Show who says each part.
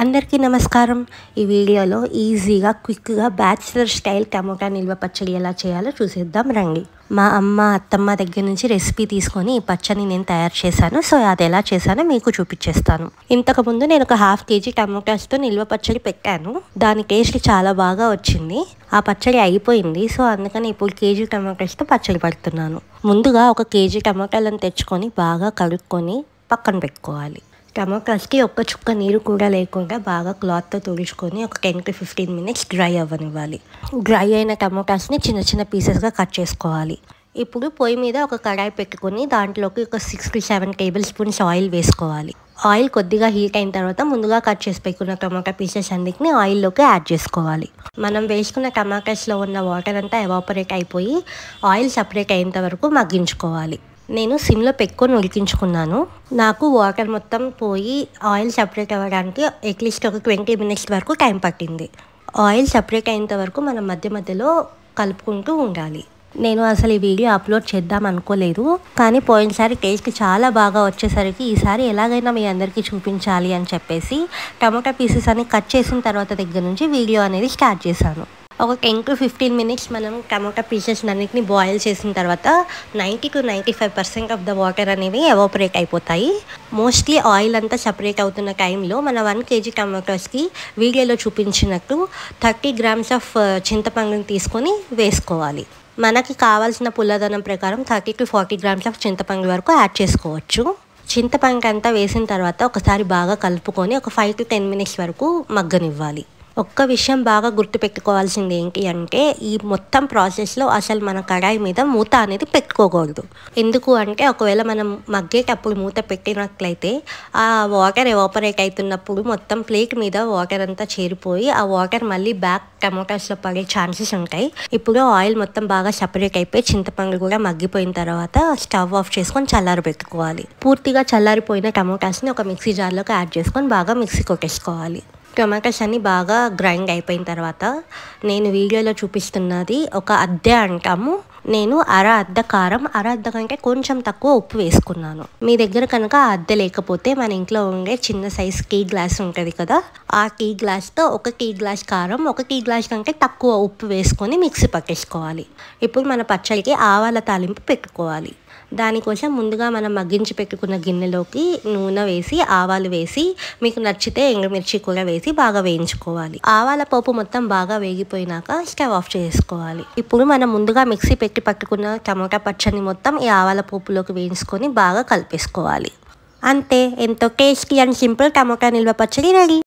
Speaker 1: అందరికీ నమస్కారం. ఈ వీడియోలో ఈజీగా, క్విక్‌గా బ్యాచిలర్ స్టైల్ టమోటా నిల్వ పచ్చడి ఎలా చేయాలో చూసేద్దాం రండి. మా అమ్మ, అత్తమ్మ దగ్గర నుంచి రెసిపీ తీసుకొని ఈ పచ్చడిని నేను తయారు చేశాను. సో అది ఎలా చేశానో మీకు చూపించేస్తాను. ఇంతకుముందు నేను ఒక 1/2 kg టమోటాస్తో నిల్వ పచ్చడి పెట్టాను. దాని టేస్ట్ చాలా బాగా వచ్చింది. ఆ పచ్చడి అయిపోయింది. సో అందుకని ఇప్పుడు కేజీ టమోటాస్తో పచ్చడి పెడుతున్నాను. ముందుగా 1 kg టమోటాలను తెచ్చుకొని బాగా కడుక్కొని పక్కన పెట్టుకోవాలి. టమోటాస్కి ఒక్క చుక్క నీరు కూడా లేకుండా బాగా క్లాత్తో తుడుచుకొని ఒక 10 to 15 minutes డ్రై అవ్వనివ్వాలి. డ్రై అయిన టమోటాస్ని చిన్న చిన్న పీసెస్గా కట్ చేసుకోవాలి. ఇప్పుడు పొయ్యి మీద ఒక కడాయి పెట్టుకొని దాంట్లోకి ఒక 6 to 7 tablespoons ఆయిల్ వేసుకోవాలి. ఆయిల్ కొద్దిగా హీట్ అయిన తర్వాత ముందుగా కట్ చేసి పెట్టుకున్న టమాటా పీసెస్ అన్నిటిని ఆయిల్లోకి యాడ్ చేసుకోవాలి. మనం వేసుకున్న టమాటాస్లో ఉన్న వాటర్ అంతా ఎవాపరేట్ అయిపోయి ఆయిల్ సపరేట్ అయ్యేంత వరకు మగ్గించుకోవాలి. నేను సిమ్లో పెట్టుకొని ఉడికించుకున్నాను. నాకు వాటర్ మొత్తం పోయి ఆయిల్ సపరేట్ అవ్వడానికి అట్లీస్ట్ ఒక 20 minutes వరకు టైం పట్టింది. ఆయిల్ సపరేట్ అయ్యేంత వరకు మనం మధ్య మధ్యలో కలుపుకుంటూ ఉండాలి. నేను అసలు ఈ వీడియో అప్లోడ్ చేద్దాం అనుకోలేదు, కానీ పోయినసారి టేస్ట్ చాలా బాగా వచ్చేసరికి ఈసారి ఎలాగైనా మీ అందరికీ చూపించాలి అని చెప్పేసి టమాటా పీసెస్ అన్ని కట్ చేసిన తర్వాత దగ్గర నుంచి వీడియో అనేది స్టార్ట్ చేశాను. ఒక 10 to 15 minutes మనం టమాటా పీసెస్ అన్నిటిని బాయిల్ చేసిన తర్వాత 90 to 95% ఆఫ్ ద వాటర్ అనేవి ఎవాపరేట్ అయిపోతాయి. మోస్ట్లీ ఆయిల్ అంతా సపరేట్ అవుతున్న టైంలో మన 1 kg టమాటోస్కి వీడియోలో చూపించినట్టు 30 grams ఆఫ్ చింతపండుని తీసుకొని వేసుకోవాలి. మనకి కావాల్సిన పుల్లదనం ప్రకారం 30 to 40 grams ఆఫ్ చింతపండు వరకు యాడ్ చేసుకోవచ్చు. చింతపండు అంతా వేసిన తర్వాత ఒకసారి బాగా కలుపుకొని ఒక 5 to 10 minutes వరకు మగ్గనివ్వాలి. ఒక్క విషయం బాగా గుర్తుపెట్టుకోవాల్సింది ఏంటి అంటే ఈ మొత్తం ప్రాసెస్లో అసలు మన కడాయి మీద మూత అనేది పెట్టుకోకూడదు. ఎందుకు అంటే ఒకవేళ మనం మగ్గేటప్పుడు మూత పెట్టినట్లయితే ఆ వాటర్ ఎవాపరేట్ అవుతున్నప్పుడు మొత్తం ప్లేట్ మీద వాటర్ అంతా చేరిపోయి ఆ వాటర్ మళ్ళీ బ్యాక్ టమోటాస్లో పడే ఛాన్సెస్ ఉంటాయి. ఇప్పుడు ఆయిల్ మొత్తం బాగా సపరేట్ అయిపోయి చింతపండు కూడా మగ్గిపోయిన తర్వాత స్టవ్ ఆఫ్ చేసుకొని చల్లారబెట్టుకోవాలి. పూర్తిగా చల్లారిపోయిన టమోటాస్ని ఒక మిక్సీ జార్లోకి యాడ్ చేసుకొని బాగా మిక్సీ కొట్టేసుకోవాలి. టొమాటోస్ అన్ని బాగా గ్రైండ్ అయిపోయిన తర్వాత నేను వీడియోలో చూపిస్తున్నది ఒక అద్దె అంటాము. నేను అద్ద కారం, అద్ద కంటే కొంచెం తక్కువ ఉప్పు వేసుకున్నాను. మీ దగ్గర కనుక ఆ అద్దె లేకపోతే మన ఇంట్లో ఉండే చిన్న సైజ్ టీ గ్లాస్ ఉంటుంది కదా, ఆ టీ గ్లాస్తో 1 టీ గ్లాస్ కారం, 1 టీ గ్లాస్ కంటే తక్కువ ఉప్పు వేసుకొని మిక్సీ పట్టేసుకోవాలి. ఇప్పుడు మన పచ్చడికి ఆవాల తాలింపు పెట్టుకోవాలి. దానికోసం ముందుగా మనం మగ్గించి పెట్టుకున్న గిన్నెలోకి నూనె వేసి ఆవాలు వేసి మీకు నచ్చితే ఎండుమిర్చి కూడా వేసి బాగా వేయించుకోవాలి. ఆవాల పోపు మొత్తం బాగా వేగిపోయినాక స్టవ్ ఆఫ్ చేసుకోవాలి. ఇప్పుడు మనం ముందుగా మిక్సీ పెట్టి పట్టుకున్న టమోటా పచ్చడిని మొత్తం ఈ ఆవాల పోపులోకి వేయించుకొని బాగా కలిపేసుకోవాలి. అంతే, ఎంతో టేస్టీ అండ్ సింపుల్ టమోటా నిల్వ పచ్చడి రెడీ.